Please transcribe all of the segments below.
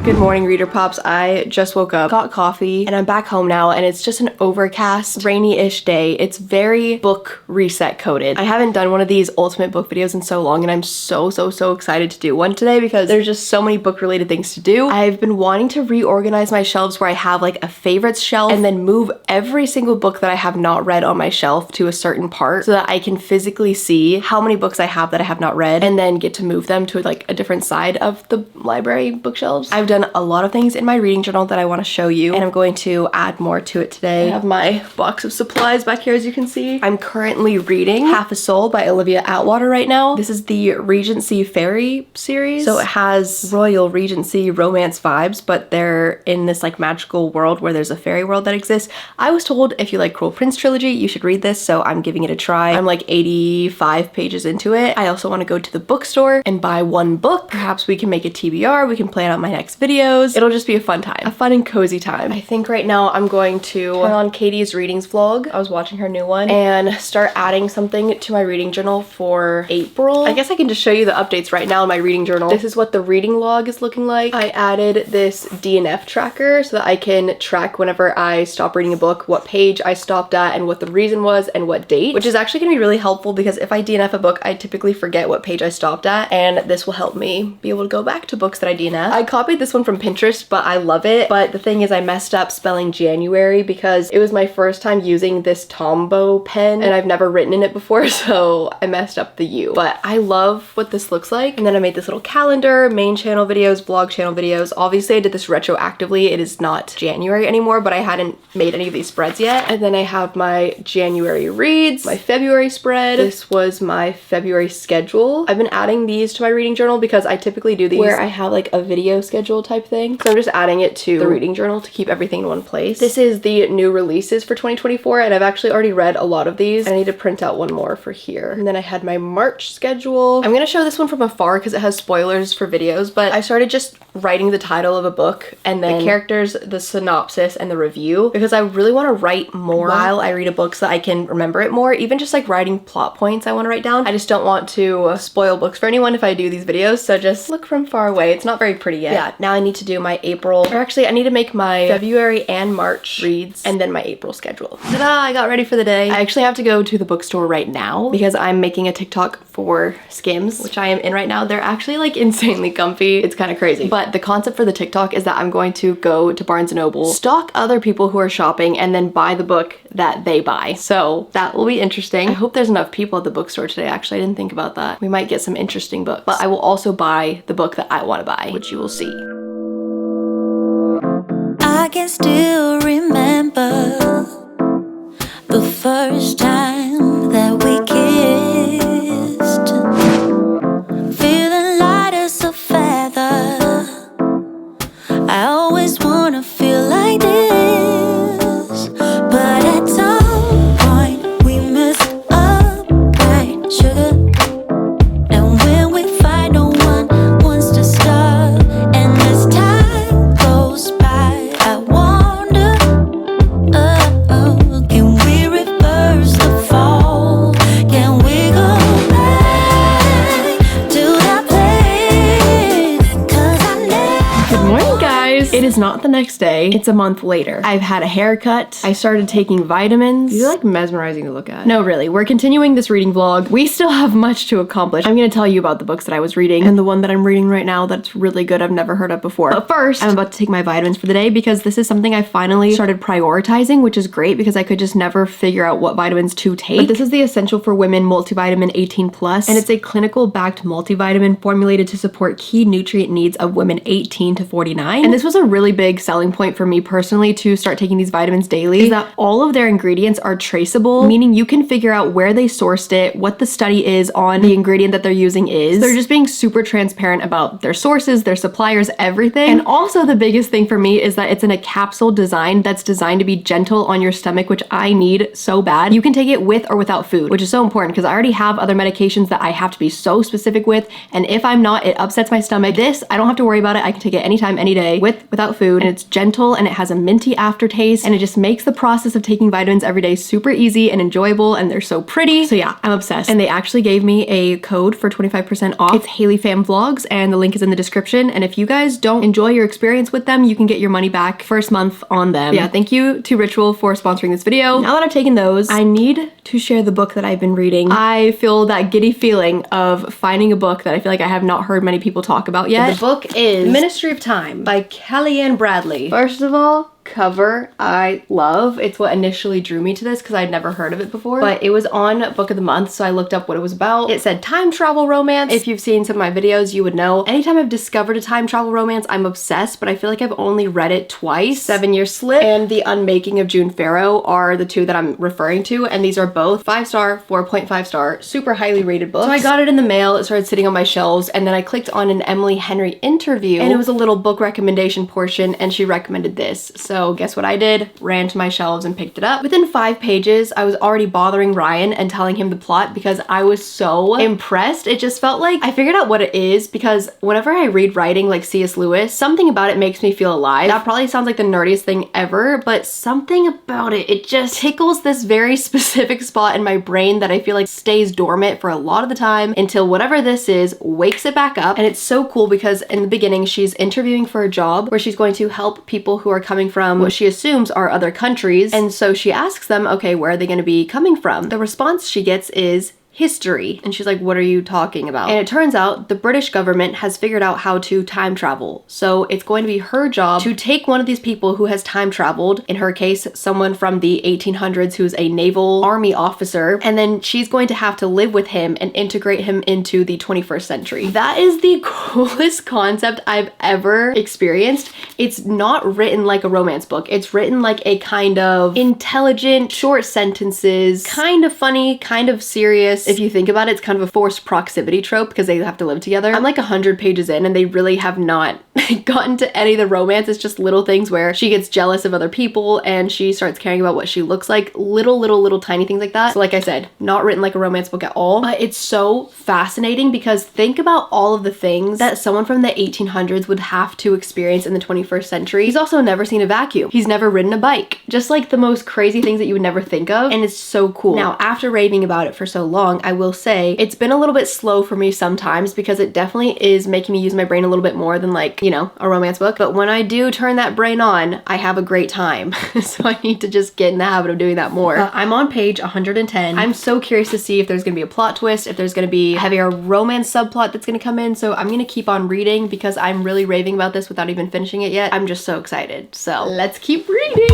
Good morning, Reader Pops. I just woke up, got coffee, and I'm back home now, and it's just an overcast, rainy-ish day. It's very book reset coded. I haven't done one of these ultimate book videos in so long, and I'm so excited to do one today because there's just so many book-related things to do. I've been wanting to reorganize my shelves where I have like a favorites shelf and then move every single book that I have not read on my shelf to a certain part so that I can physically see how many books I have that I have not read and then get to move them to like a different side of the library bookshelves. I've done a lot of things in my reading journal that I want to show you, and I'm going to add more to it today. I have my box of supplies back here, as you can see. I'm currently reading Half a Soul by Olivia Atwater right now. This is the Regency Fairy series, so it has Royal Regency romance vibes, but they're in this like magical world where there's a fairy world that exists. I was told if you like Cruel Prince trilogy, you should read this, so I'm giving it a try. I'm like 85 pages into it. I also want to go to the bookstore and buy one book. Perhaps we can make a TBR, we can plan out my next videos. It'll just be a fun time, a fun and cozy time. I think right now I'm going to turn on Katie's readings vlog. I was watching her new one, and start adding something to my reading journal for April. I guess I can just show you the updates right now in my reading journal. This is what the reading log is looking like. I added this DNF tracker so that I can track whenever I stop reading a book, what page I stopped at and what the reason was and what date, which is actually gonna be really helpful because if I DNF a book, I typically forget what page I stopped at, and this will help me be able to go back to books that I DNF. I copied this one from Pinterest, but I love it. But the thing is, I messed up spelling January because it was my first time using this Tombow pen and I've never written in it before, so I messed up the U. But I love what this looks like. And then I made this little calendar, main channel videos, vlog channel videos. Obviously I did this retroactively. It is not January anymore, but I hadn't made any of these spreads yet. And then I have my January reads, my February spread. This was my February schedule. I've been adding these to my reading journal because I typically do these where I have like a video schedule type thing. So I'm just adding it to the reading journal to keep everything in one place. This is the new releases for 2024, and I've actually already read a lot of these. I need to print out one more for here. And then I had my March schedule. I'm gonna show this one from afar because it has spoilers for videos, but I started just writing the title of a book and then the characters, the synopsis, and the review because I really want to write more while I read a book so that I can remember it more. Even just like writing plot points I want to write down. I just don't want to spoil books for anyone if I do these videos, so just look from far away. It's not very pretty yet. Yeah, now I need to do my April, or actually I need to make my February and March reads and then my April schedule. Ta-da! I got ready for the day. I actually have to go to the bookstore right now because I'm making a TikTok for Skims, which I am in right now. They're actually like insanely comfy. It's kind of crazy. But the concept for the TikTok is that I'm going to go to Barnes & Noble, stalk other people who are shopping, and then buy the book that they buy. So that will be interesting. I hope there's enough people at the bookstore today. Actually, I didn't think about that. We might get some interesting books. But I will also buy the book that I want to buy, which you will see. I can still remember the first time that we kissed, feeling light as a feather. I always wanna feel like this, but at some point we messed up, right, sugar? And when we fight, no one wants to stop, and as time goes by, I wonder, can we reverse the fall? Can we go back to that place? 'Cause I never. Good morning, guys. It is not the next day. It's a month later. I've had a haircut. I started taking vitamins. These are like mesmerizing to look at. No, really. We're continuing this reading vlog. We still have much to accomplish. I'm gonna tell you about the books that I was reading and the one that I'm reading right now that's really good I've never heard of before. But first, I'm about to take my vitamins for the day because this is something I finally started prioritizing, which is great because I could just never figure out what vitamins to take. But this is the Essential for Women multivitamin 18+, and it's a clinical backed multivitamin formulated to support key nutrient needs of women 18 to 49. And this was a really big selling point for me personally to start taking these vitamins daily, is that all of their ingredients are traceable, meaning you can figure out where they sourced it, what the study is on the ingredient that they're using is. They're just being super transparent about their sources, their suppliers, everything. And also the biggest thing for me is that it's in a capsule design that's designed to be gentle on your stomach, which I need so bad. You can take it with or without food, which is so important because I already have other medications that I have to be so specific with, and if I'm not, it upsets my stomach. This, I don't have to worry about it. I can take it anytime, any day, with without food, and it's gentle and it has a minty aftertaste, and it just makes the process of taking vitamins every day super easy and enjoyable, and they're so pretty. So yeah, I'm obsessed. And they actually gave me a code for 25% off. It's Haley Pham Vlogs, and the link is in the description. And if you guys don't enjoy your experience with them, you can get your money back first month on them. But yeah, thank you to Ritual for sponsoring this video. Now that I've taken those, I need to share the book that I've been reading. I feel that giddy feeling of finding a book that I feel like I have not heard many people talk about yet. The book is Ministry of Time by Kellyanne Bradley. First of all, cover I love. It's what initially drew me to this because I'd never heard of it before, but it was on Book of the Month, so I looked up what it was about. It said time travel romance. If you've seen some of my videos, you would know. Anytime I've discovered a time travel romance, I'm obsessed, but I feel like I've only read it twice. 7 Year Slip and The Unmaking of June Farrow are the two that I'm referring to, and these are both 5-star, 4.5-star, super highly rated books. So I got it in the mail, it started sitting on my shelves, and then I clicked on an Emily Henry interview, and it was a little book recommendation portion, and she recommended this. So guess what I did? Ran to my shelves and picked it up. Within 5 pages, I was already bothering Ryan and telling him the plot because I was so impressed. It just felt like I figured out what it is, because whenever I read writing like C.S. Lewis, something about it makes me feel alive. That probably sounds like the nerdiest thing ever, but something about it, it just tickles this very specific spot in my brain that I feel like stays dormant for a lot of the time until whatever this is wakes it back up. And it's so cool because in the beginning, she's interviewing for a job where she's going to help people who are coming from what she assumes are other countries. And so she asks them, okay, where are they going to be coming from? The response she gets is history. And she's like, what are you talking about? And it turns out the British government has figured out how to time travel. So it's going to be her job to take one of these people who has time traveled, in her case, someone from the 1800s who's a naval army officer, and then she's going to have to live with him and integrate him into the 21st century. That is the coolest concept I've ever experienced. It's not written like a romance book. It's written like a kind of intelligent, short sentences, kind of funny, kind of serious. If you think about it, it's kind of a forced proximity trope because they have to live together. I'm like 100 pages in and they really have not gotten to any of the romance. It's just little things where she gets jealous of other people and she starts caring about what she looks like. Little tiny things like that. So like I said, not written like a romance book at all, but it's so fascinating because think about all of the things that someone from the 1800s would have to experience in the 21st century. He's also never seen a vacuum. He's never ridden a bike. Just like the most crazy things that you would never think of. And it's so cool. Now, after raving about it for so long, I will say it's been a little bit slow for me sometimes because it definitely is making me use my brain a little bit more than like, you know, a romance book. But when I do turn that brain on, I have a great time. So I need to just get in the habit of doing that more. I'm on page 110. I'm so curious to see if there's gonna be a plot twist, if there's gonna be a heavier romance subplot that's gonna come in. So I'm gonna keep on reading because I'm really raving about this without even finishing it yet. I'm just so excited. So let's keep reading.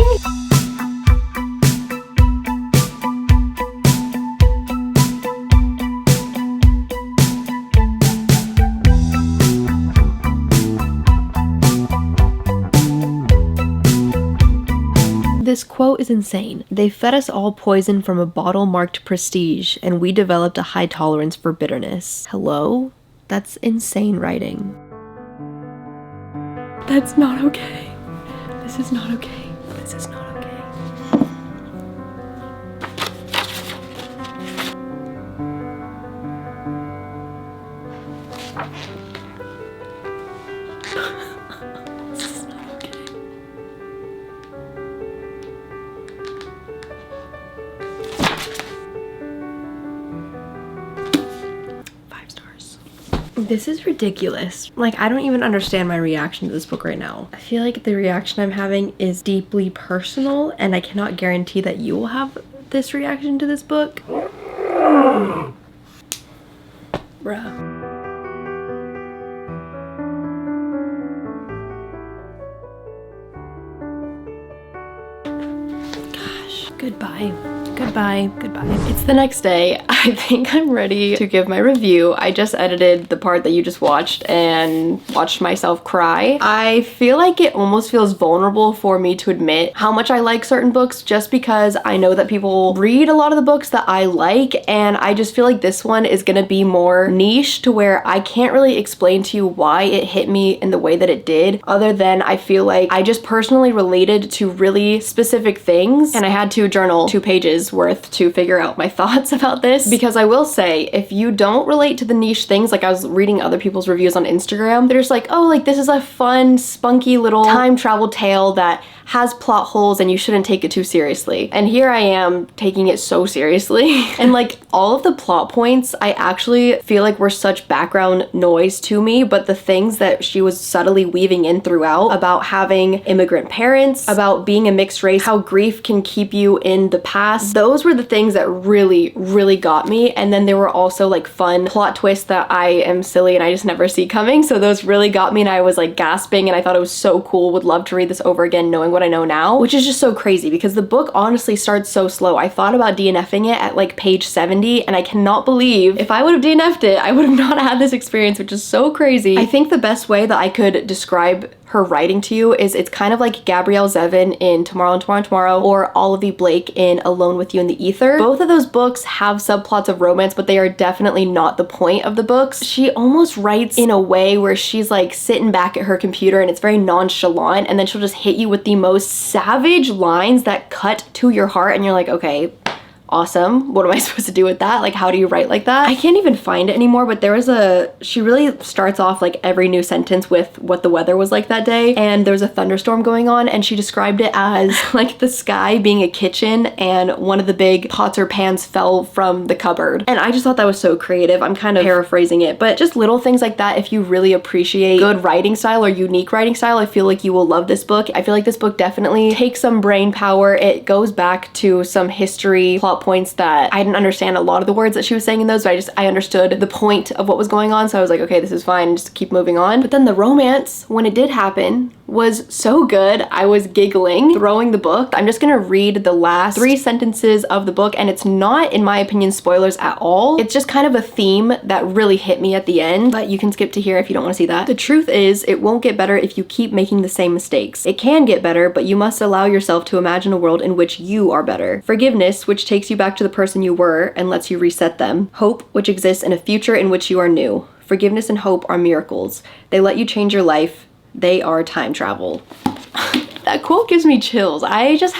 This quote is insane. They fed us all poison from a bottle marked prestige, and we developed a high tolerance for bitterness. Hello? That's insane writing. That's not okay. This is not okay. This is not okay. This is not okay. 5 stars. This is ridiculous. Like, I don't even understand my reaction to this book right now. I feel like the reaction I'm having is deeply personal, and I cannot guarantee that you will have this reaction to this book. Bruh. Goodbye. Goodbye. Goodbye. It's the next day. I think I'm ready to give my review. I just edited the part that you just watched and watched myself cry. I feel like it almost feels vulnerable for me to admit how much I like certain books just because I know that people read a lot of the books that I like, and I just feel like this one is gonna be more niche to where I can't really explain to you why it hit me in the way that it did, other than I feel like I just personally related to really specific things, and I had to journal 2 pages pages worth to figure out my thoughts about this, because I will say, if you don't relate to the niche things, like I was reading other people's reviews on Instagram, they're just like, oh, like this is a fun, spunky little time travel tale that has plot holes and you shouldn't take it too seriously. And here I am taking it so seriously. And like all of the plot points, I actually feel like were such background noise to me, but the things that she was subtly weaving in throughout about having immigrant parents, about being a mixed race, how grief can keep you in the past, those were the things that really, really got me. And then there were also like fun plot twists that I am silly and I just never see coming. So those really got me and I was like gasping and I thought it was so cool. Would love to read this over again knowing what I know now, which is just so crazy because the book honestly starts so slow. I thought about DNFing it at like page 70 and I cannot believe if I would have DNF'd it, I would have not had this experience, which is so crazy. I think the best way that I could describe her writing to you is it's kind of like Gabrielle Zevin in Tomorrow and Tomorrow and Tomorrow or Olive Blake in Alone with You in the Ether. Both of those books have subplots of romance, but they are definitely not the point of the books. She almost writes in a way where she's like sitting back at her computer and it's very nonchalant, and then she'll just hit you with the most savage lines that cut to your heart and you're like, okay, awesome. What am I supposed to do with that? Like, how do you write like that? I can't even find it anymore, but she really starts off like every new sentence with what the weather was like that day, and there was a thunderstorm going on, and she described it as like the sky being a kitchen and one of the big pots or pans fell from the cupboard. And I just thought that was so creative. I'm kind of paraphrasing it, but just little things like that. If you really appreciate good writing style or unique writing style, I feel like you will love this book. I feel like this book definitely takes some brain power. It goes back to some history, plot points that I didn't understand a lot of the words that she was saying in those, but I understood the point of what was going on, so I was like, okay, this is fine, just keep moving on. But then the romance, when it did happen, was so good. I was giggling, throwing the book. I'm just gonna read the last 3 sentences of the book, and it's not, in my opinion, spoilers at all. It's just kind of a theme that really hit me at the end, but you can skip to here if you don't want to see that. The truth is, it won't get better if you keep making the same mistakes. It can get better, but you must allow yourself to imagine a world in which you are better. Forgiveness, which takes you back to the person you were and lets you reset them. Hope, which exists in a future in which you are new. Forgiveness and hope are miracles. They let you change your life. They are time travel. That quote gives me chills. I just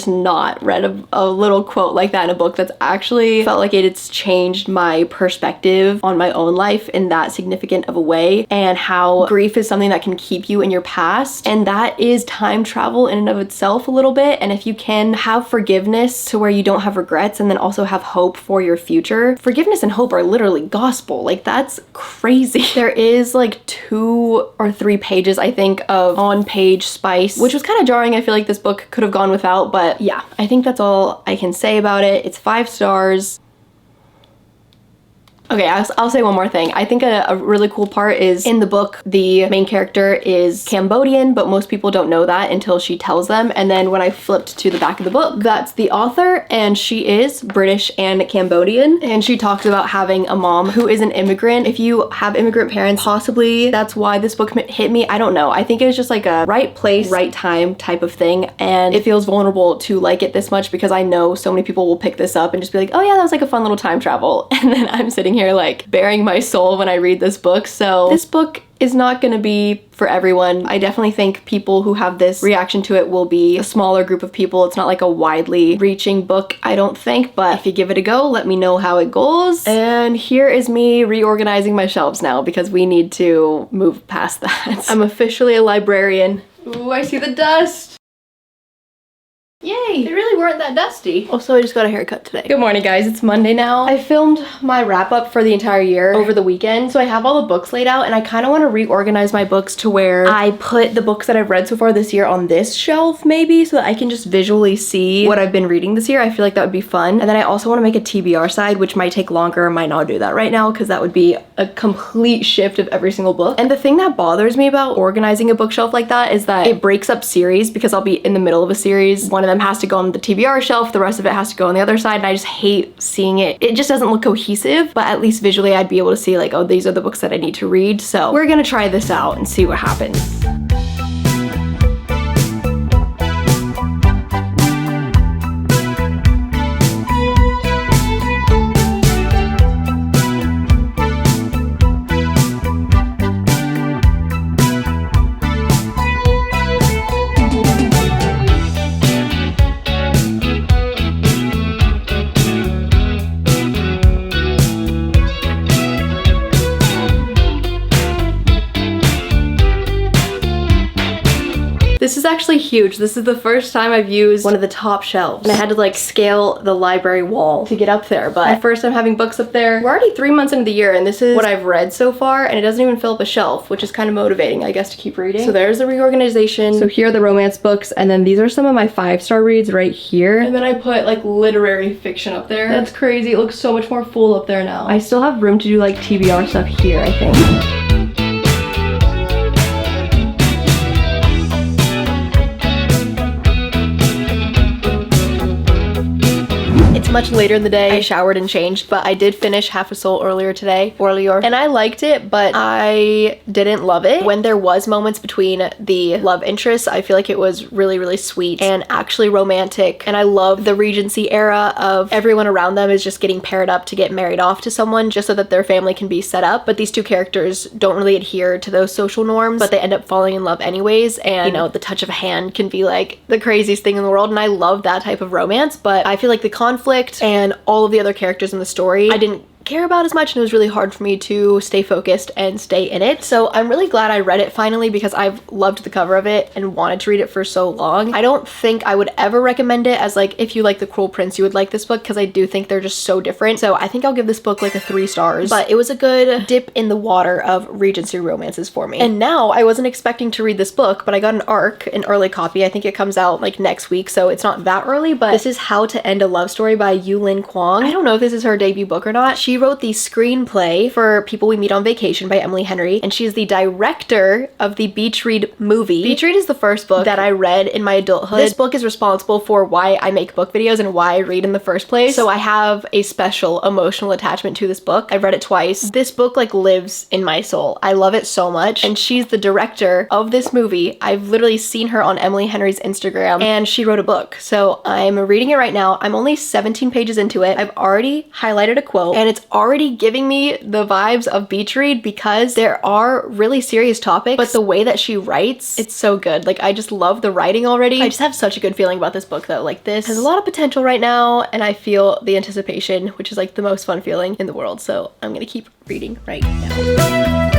not read a little quote like that in a book that's actually felt like it's changed my perspective on my own life in that significant of a way, and how grief is something that can keep you in your past, and that is time travel in and of itself a little bit. And if you can have forgiveness to where you don't have regrets and then also have hope for your future, forgiveness and hope are literally gospel. Like, that's crazy. There is like 2 or 3 pages, I think, of on-page spice, which was kind of jarring. I feel like this book could have gone without, but yeah, I think that's all I can say about it. It's 5 stars. Okay, I'll say one more thing. I think a really cool part is in the book, the main character is Cambodian, but most people don't know that until she tells them. And then when I flipped to the back of the book, that's the author, and she is British and Cambodian. And she talks about having a mom who is an immigrant. If you have immigrant parents, possibly that's why this book hit me. I don't know. I think it was just like a right place, right time type of thing. And it feels vulnerable to like it this much because I know so many people will pick this up and just be like, oh yeah, that was like a fun little time travel. And then I'm sitting here like bearing my soul when I read this book. So this book is not going to be for everyone. I definitely think people who have this reaction to it will be a smaller group of people. It's not like a widely reaching book, I don't think, but if you give it a go, let me know how it goes. And here is me reorganizing my shelves now because we need to move past that. I'm officially a librarian. Ooh, I see the dust. Yay! They really weren't that dusty. Also, I just got a haircut today. Good morning, guys. It's Monday now. I filmed my wrap up for the entire year over the weekend, so I have all the books laid out, and I kind of want to reorganize my books to where I put the books that I've read so far this year on this shelf, maybe, so that I can just visually see what I've been reading this year. I feel like that would be fun. And then I also want to make a TBR side, which might take longer, might not do that right now, because that would be a complete shift of every single book. And the thing that bothers me about organizing a bookshelf like that is that it breaks up series, because I'll be in the middle of a series. One of them has to go on the TBR shelf, the rest of it has to go on the other side, and I just hate seeing it. It just doesn't look cohesive, but at least visually I'd be able to see like, oh, these are the books that I need to read. So we're gonna try this out and see what happens. This is actually huge. This is the first time I've used one of the top shelves. And I had to like scale the library wall to get up there. But my first time having books up there. We're already 3 months into the year and this is what I've read so far, and it doesn't even fill up a shelf, which is kind of motivating, I guess, to keep reading. So there's the reorganization. So here are the romance books, and then these are some of my 5-star reads right here. And then I put like literary fiction up there. That's crazy. It looks so much more full up there now. I still have room to do like TBR stuff here, I think. It's much later in the day. I showered and changed, but I did finish Half a Soul earlier today, and I liked it, but I didn't love it. When there was moments between the love interests, I feel like it was really, really sweet and actually romantic, and I love the Regency era of everyone around them is just getting paired up to get married off to someone just so that their family can be set up, but these two characters don't really adhere to those social norms, but they end up falling in love anyways, and you know, the touch of a hand can be like the craziest thing in the world, and I love that type of romance, but I feel like the conflict and all of the other characters in the story I didn't care about as much, and it was really hard for me to stay focused and stay in it. So I'm really glad I read it finally because I've loved the cover of it and wanted to read it for so long. I don't think I would ever recommend it as like, if you like The Cruel Prince, you would like this book, because I do think they're just so different. So I think I'll give this book like a 3 stars, but it was a good dip in the water of Regency romances for me. And now I wasn't expecting to read this book, but I got an early copy. I think it comes out like next week, so it's not that early, but this is How to End a Love Story by Yulin Kwong. I don't know if this is her debut book or not. She wrote the screenplay for People We Meet on Vacation by Emily Henry, and she's the director of the Beach Read movie. Beach Read is the first book that I read in my adulthood. This book is responsible for why I make book videos and why I read in the first place, so I have a special emotional attachment to this book. I've read it twice. This book like lives in my soul. I love it so much, and she's the director of this movie. I've literally seen her on Emily Henry's Instagram, and she wrote a book, so I'm reading it right now. I'm only 17 pages into it. I've already highlighted a quote, and it's already giving me the vibes of Beach Read because there are really serious topics, but the way that she writes, it's so good. Like, I just love the writing already. I just have such a good feeling about this book though. Like, this has a lot of potential right now, and I feel the anticipation, which is like the most fun feeling in the world. So I'm gonna keep reading right now.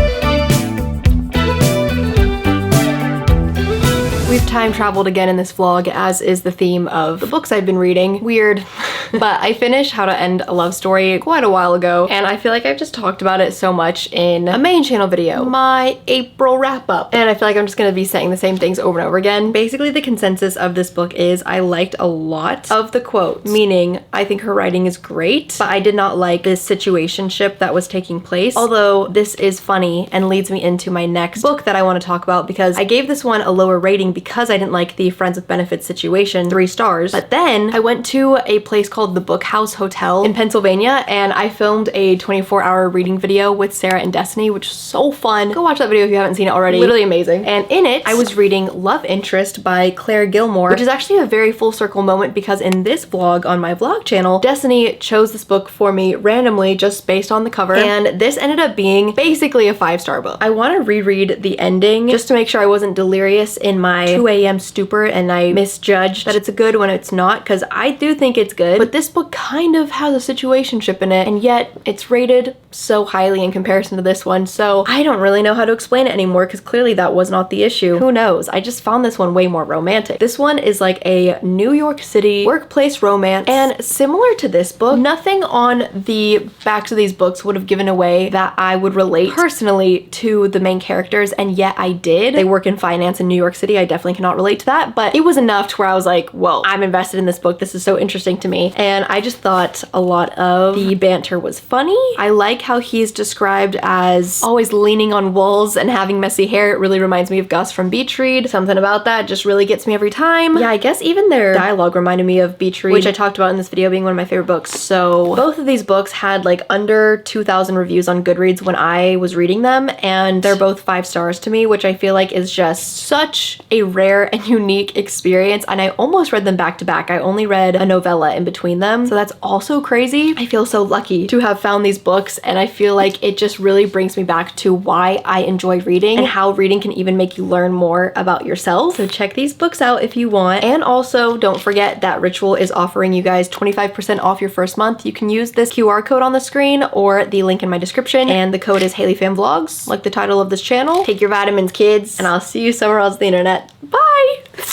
We've time traveled again in this vlog, as is the theme of the books I've been reading. Weird. But I finished How to End a Love Story quite a while ago, and I feel like I've just talked about it so much in a main channel video, my April wrap up. And I feel like I'm just gonna be saying the same things over and over again. Basically, the consensus of this book is I liked a lot of the quotes, meaning I think her writing is great, but I did not like this situationship that was taking place. Although this is funny and leads me into my next book that I want to talk about, because I gave this one a lower rating because I didn't like the Friends with Benefits situation, 3 stars. But then I went to a place called the Book House Hotel in Pennsylvania, and I filmed a 24-hour reading video with Sarah and Destiny, which is so fun. Go watch that video if you haven't seen it already. Literally amazing. And in it, I was reading Love Interest by Claire Gilmore, which is actually a very full circle moment because in this vlog on my vlog channel, Destiny chose this book for me randomly just based on the cover, and this ended up being basically a 5-star book. I want to reread the ending just to make sure I wasn't delirious in my 2 a.m. stupor and I misjudged that it's a good when it's not, because I do think it's good, but this book kind of has a situationship in it, and yet it's rated so highly in comparison to this one, so I don't really know how to explain it anymore because clearly that was not the issue. Who knows? I just found this one way more romantic. This one is like a New York City workplace romance, and similar to this book, nothing on the backs of these books would have given away that I would relate personally to the main characters, and yet I did. They work in finance in New York City. I definitely cannot relate to that, but it was enough to where I was like, whoa, I'm invested in this book. This is so interesting to me. And I just thought a lot of the banter was funny. I like how he's described as always leaning on walls and having messy hair. It really reminds me of Gus from Beach Read. Something about that just really gets me every time. Yeah, I guess even their dialogue reminded me of Beach Read, which I talked about in this video being one of my favorite books. So both of these books had like under 2,000 reviews on Goodreads when I was reading them, and they're both 5 stars to me, which I feel like is just such a rare and unique experience. And I almost read them back to back. I only read a novella in between them, so that's also crazy. I feel so lucky to have found these books, and I feel like it just really brings me back to why I enjoy reading and how reading can even make you learn more about yourself. So check these books out if you want. And also don't forget that Ritual is offering you guys 25% off your first month. You can use this QR code on the screen or the link in my description, and the code is HaleyPhamVlogs, like the title of this channel. Take your vitamins, kids, and I'll see you somewhere else on the internet. Bye! Bye!